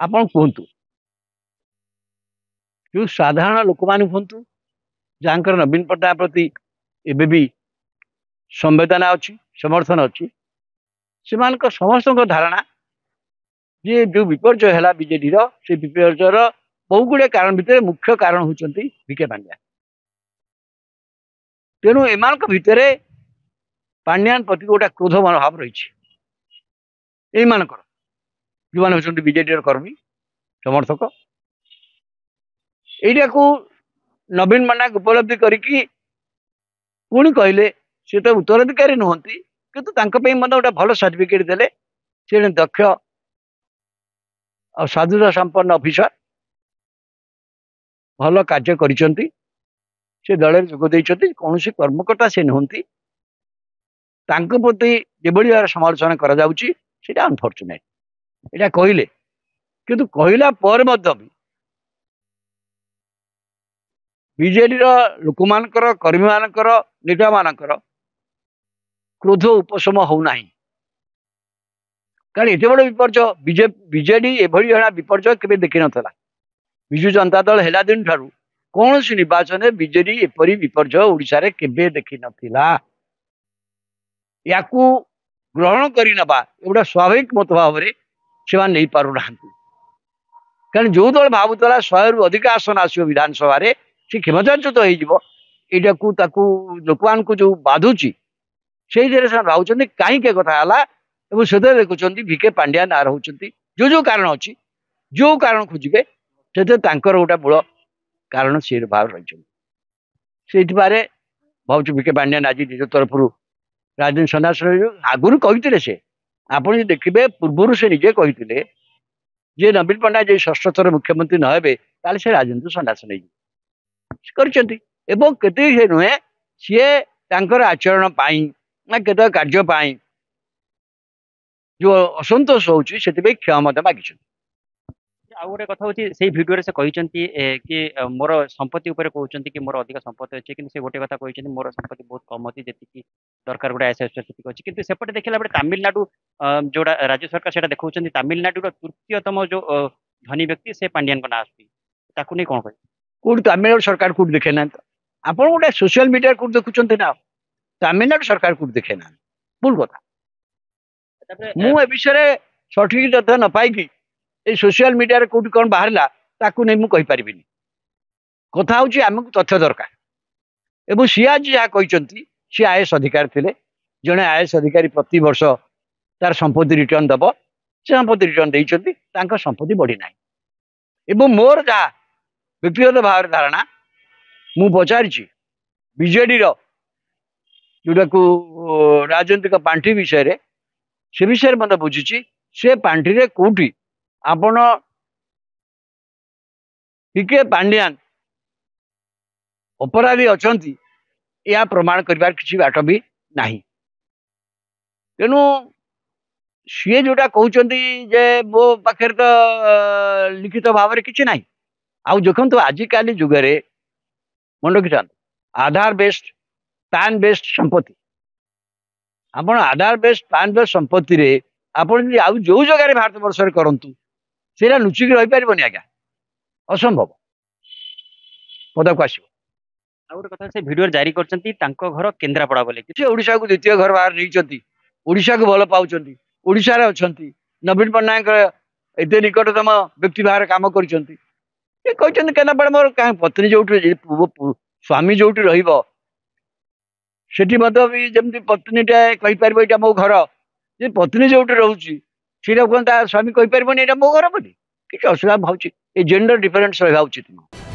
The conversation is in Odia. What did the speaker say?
ଆପଣ କୁହନ୍ତୁ ଯୋଉ ସାଧାରଣ ଲୋକମାନେ କୁହନ୍ତୁ ଯାହାଙ୍କର ନବୀନ ପଟ୍ଟନାୟକ ପ୍ରତି ଏବେ ବି ସମ୍ବେଦନା ଅଛି ସମର୍ଥନ ଅଛି ସେମାନଙ୍କ ସମସ୍ତଙ୍କ ଧାରଣା ଯେ ଯୋଉ ବିପର୍ଯ୍ୟୟ ହେଲା ବିଜେଡିର ସେ ବିପର୍ଯ୍ୟୟର ବହୁ ଗୁଡେ କାରଣ ଭିତରେ ମୁଖ୍ୟ କାରଣ ହେଉଛନ୍ତି ଭିକେ ପାଣ୍ଡିଆନ। ତେଣୁ ଏମାନଙ୍କ ଭିତରେ ପାଣ୍ଡିଆନ ପ୍ରତି ଗୋଟେ କ୍ରୋଧ ମନୋଭାବ ରହିଛି ଏଇମାନଙ୍କର ଯେଉଁମାନେ ହେଉଛନ୍ତି ବିଜେଡିର କର୍ମୀ ସମର୍ଥକ। ଏଇଟାକୁ ନବୀନ ପଟ୍ଟନାୟକ ଉପଲବ୍ଧି କରିକି ପୁଣି କହିଲେ ସେ ତ ଉତ୍ତରାଧିକାରୀ ନୁହନ୍ତି କିନ୍ତୁ ତାଙ୍କ ପାଇଁ ମଧ୍ୟ ଗୋଟେ ଭଲ ସାର୍ଟିଫିକେଟ ଦେଲେ ସେ ଜଣେ ଦକ୍ଷ ଆଉ ସାଧୁତା ସମ୍ପନ୍ନ ଅଫିସର ଭଲ କାର୍ଯ୍ୟ କରିଛନ୍ତି ସେ ଦଳରେ ଯୋଗ ଦେଇଛନ୍ତି କୌଣସି କର୍ମକର୍ତ୍ତା ସେ ନୁହନ୍ତି ତାଙ୍କ ପ୍ରତି ଯେଭଳି ଭାବରେ ସମାଲୋଚନା କରାଯାଉଛି ସେଇଟା ଅନଫର୍ଚୁନେଟ୍ ଏଇଟା କହିଲେ କିନ୍ତୁ କହିଲା ପରେ ମଧ୍ୟ ବି ବିଜେଡିର ଲୋକମାନଙ୍କର କର୍ମୀମାନଙ୍କର ନେତାମାନଙ୍କର କ୍ରୋଧ ଉପଶମ ହଉନାହିଁ କାରଣ ଏତେ ବଡ଼ ବିପର୍ଯ୍ୟୟ ବିଜେଡି ଏଭଳି ଜଣା ବିପର୍ଯ୍ୟୟ କେବେ ଦେଖିନଥିଲା। ବିଜୁ ଜନତା ଦଳ ହେଲା ଦିନ ଠାରୁ କୌଣସି ନିର୍ବାଚନରେ ବିଜେଡି ଏପରି ବିପର୍ଯ୍ୟୟ ଓଡ଼ିଶାରେ କେବେ ଦେଖିନଥିଲା। ୟାକୁ ଗ୍ରହଣ କରିନେବା ଏଗୁଡ଼ା ସ୍ୱାଭାବିକ ମତ ଭାବରେ ସେମାନେ ନେଇପାରୁନାହାନ୍ତି କାରଣ ଯୋଉ ଦଳ ଭାବୁଥିଲା 100ରୁ ଅଧିକ ଆସନ ଆସିବ ବିଧାନସଭାରେ ସେ କ୍ଷମତାଚ୍ୟୁତ ହେଇଯିବ ଏଇଟାକୁ ତାକୁ ଲୋକମାନଙ୍କୁ ଯୋଉ ବାଧୁଛି ସେଇଥିରେ ସେମାନେ ଭାବୁଛନ୍ତି କାହିଁକି କଥା ହେଲା ଏବଂ ସେଥିରେ ଦେଖୁଛନ୍ତି ଭିକେ ପାଣ୍ଡିଆନ ନାଁ ରହୁଛନ୍ତି ଯୋଉ କାରଣ ଅଛି ଯୋଉ କାରଣ ଖୋଜିବେ ସେଥିରେ ତାଙ୍କର ଗୋଟେ ମୂଳ କାରଣ ସିଏ ଭାବରେ ରହିଛନ୍ତି ସେଇଥିପାଇଁ ଭାବୁଛୁ ଭିକେ ପାଣ୍ଡିଆନ ଆଜି ନିଜ ତରଫରୁ ରାଜନୀତି ସନ୍ନ୍ୟାସ ଆଗରୁ କହିଥିଲେ ସେ ଆପଣ ଯଦି ଦେଖିବେ ପୂର୍ବରୁ ସେ ନିଜେ କହିଥିଲେ ଯେ ନବୀନ ପଟ୍ଟନାୟକ ଯଦି ଷଷ୍ଠ ଥର ମୁଖ୍ୟମନ୍ତ୍ରୀ ନ ହେବେ ତାହେଲେ ସେ ରାଜନୀତି ସନ୍ନ୍ୟାସ ନେଇଯିବେ କରିଛନ୍ତି ଏବଂ କେତେ ସେ ନୁହେଁ ସିଏ ତାଙ୍କର ଆଚରଣ ପାଇଁ ନା କେତେକ କାର୍ଯ୍ୟ ପାଇଁ ଯୋଉ ଅସନ୍ତୋଷ ହଉଛି ସେଥିପାଇଁ କ୍ଷମା ମଧ୍ୟ ମାଗିଛନ୍ତି। ଆଉ ଗୋଟେ କଥା ହଉଛି ସେଇ ଭିଡିଓରେ ସେ କହିଛନ୍ତି କି ମୋର ସମ୍ପତ୍ତି ଉପରେ କହୁଛନ୍ତି କି ମୋର ଅଧିକ ସମ୍ପତ୍ତି ଅଛି କିନ୍ତୁ ସେ ଗୋଟେ କଥା କହିଛନ୍ତି ମୋର ସମ୍ପତ୍ତି ବହୁତ କମ ଅଛି ଯେତିକି ଦରକାର ଗୋଟେ ଆଇଏସଏଫ ସେତିକି ଅଛି କିନ୍ତୁ ସେପଟେ ଦେଖିଲା ବେଳେ ତାମିଲନାଡୁ ଯୋଉଟା ରାଜ୍ୟ ସରକାର ସେଟା ଦେଖାଉଛନ୍ତି ତାମିଲନାଡୁର ତୃତୀୟତମ ଯୋଉ ଧନୀ ବ୍ୟକ୍ତି ସେ ପାଣ୍ଡିଆନଙ୍କ ନାଁ ଆସୁଛି ତାକୁ ନେଇ କଣ କହିବେ? କୋଉଠି ତାମିଲନାଡୁ ସରକାର କୋଉଠି ଦେଖେ ନାହାନ୍ତି ଆପଣ ଗୋଟେ ସୋସିଆଲ ମିଡିଆରେ କୋଉଠି ଦେଖୁଛନ୍ତି ନା ତାମିଲନାଡୁ ସରକାର କୋଉଠି ଦେଖେ ନାହାନ୍ତି ଭୁଲ କଥା। ମୁଁ ଏ ବିଷୟରେ ସଠିକ ତଥ୍ୟ ନ ପାଇକି এই সোশিয়াল মিডিয়াରେ କୋଉଠି କ'ଣ ବାହାରିଲା ତାକୁ ନେଇ ମୁଁ କହିପାରିବିନି। କଥା ହଉଛି ଆମକୁ ତଥ୍ୟ ଦରକାର ଏବଂ ସିଏ ଆଜି ଯାହା କହିଛନ୍ତି ସିଏ ଆଇଏଏସ୍ ଅଧିକାରୀ ଥିଲେ ଜଣେ ଆଇଏଏସ୍ ଅଧିକାରୀ ପ୍ରତିବର୍ଷ ତାର ସମ୍ପତ୍ତି ରିଟର୍ଣ୍ଣ ଦେବ ସେ ସମ୍ପତ୍ତି ରିଟର୍ଣ୍ଣ ଦେଇଛନ୍ତି ତାଙ୍କ ସମ୍ପତ୍ତି ବଢ଼ିନାହିଁ ଏବଂ ମୋର ଯାହା ବ୍ୟକ୍ତିଗତ ଭାବରେ ଧାରଣା ମୁଁ ପଚାରିଛି ବିଜେଡିର ଯୋଉଟାକୁ ରାଜନୈତିକ ପାଣ୍ଠି ବିଷୟରେ ସେ ବିଷୟରେ ମଧ୍ୟ ବୁଝିଛି ସେ ପାଣ୍ଠିରେ କୋଉଠି ଆପଣ ଭିକେ ପାଣ୍ଡିଆନ ଅପରାଧୀ ଅଛନ୍ତି ଏହା ପ୍ରମାଣ କରିବାର କିଛି ବାଟ ବି ନାହିଁ। ତେଣୁ ସିଏ ଯୋଉଟା କହୁଛନ୍ତି ଯେ ମୋ ପାଖରେ ତ ଲିଖିତ ଭାବରେ କିଛି ନାହିଁ ଆଉ ଦେଖନ୍ତୁ ଆଜିକାଲି ଯୁଗରେ ମନେ ରଖିଥାନ୍ତୁ ଆଧାର ବେସ୍ଡ ପ୍ୟାନ୍ ବେସ୍ଡ ସମ୍ପତ୍ତି ଆପଣ ଆଧାର ବେସ୍ଡ ପ୍ୟାନ୍ ବେସ୍ଡ ସମ୍ପତ୍ତିରେ ଆପଣ ଯଦି ଆଉ ଯୋଉ ଜାଗାରେ ଭାରତ ବର୍ଷରେ କରନ୍ତୁ ସେଇଟା ଲୁଚିକି ରହିପାରିବନି ଆଜ୍ଞା ଅସମ୍ଭବ ପଦାକୁ ଆସିବ। ଆଉ ଗୋଟେ କଥା ସେ ଭିଡିଓରେ ଜାରି କରିଛନ୍ତି ତାଙ୍କ ଘର କେନ୍ଦ୍ରାପଡା ବୋଲି ସେ ଓଡ଼ିଶାକୁ ଦ୍ୱିତୀୟ ଘର ଭାବରେ ନେଇଛନ୍ତି ଓଡ଼ିଶାକୁ ଭଲ ପାଉଛନ୍ତି ଓଡ଼ିଶାରେ ଅଛନ୍ତି ନବୀନ ପଟ୍ଟନାୟକ ଏତେ ନିକଟତମ ବ୍ୟକ୍ତି ଭାବରେ କାମ କରିଛନ୍ତି ସେ କହିଛନ୍ତି କେନ୍ଦ୍ରାପଡା ମୋର କାହିଁ ପତ୍ନୀ ଯୋଉଠି ସ୍ୱାମୀ ଯୋଉଠି ରହିବ ସେଠି ମଧ୍ୟ ବି ଯେମିତି ପତ୍ନୀଟା କହିପାରିବ ଏଇଟା ମୋ ଘର ଯେ ପତ୍ନୀ ଯୋଉଠି ରହୁଛି ସେଇଟା କଣ ତା ସ୍ୱାମୀ କହିପାରିବନି ଏଇଟା ମୋ ଘର ବୋଲି କିଛି ଅସୁବିଧା ଭାବୁଛି ଏଇ ଜେଣ୍ଡର ଡିଫରେନ୍ସ ରହିବା ଉଚିତ ନୁହଁ।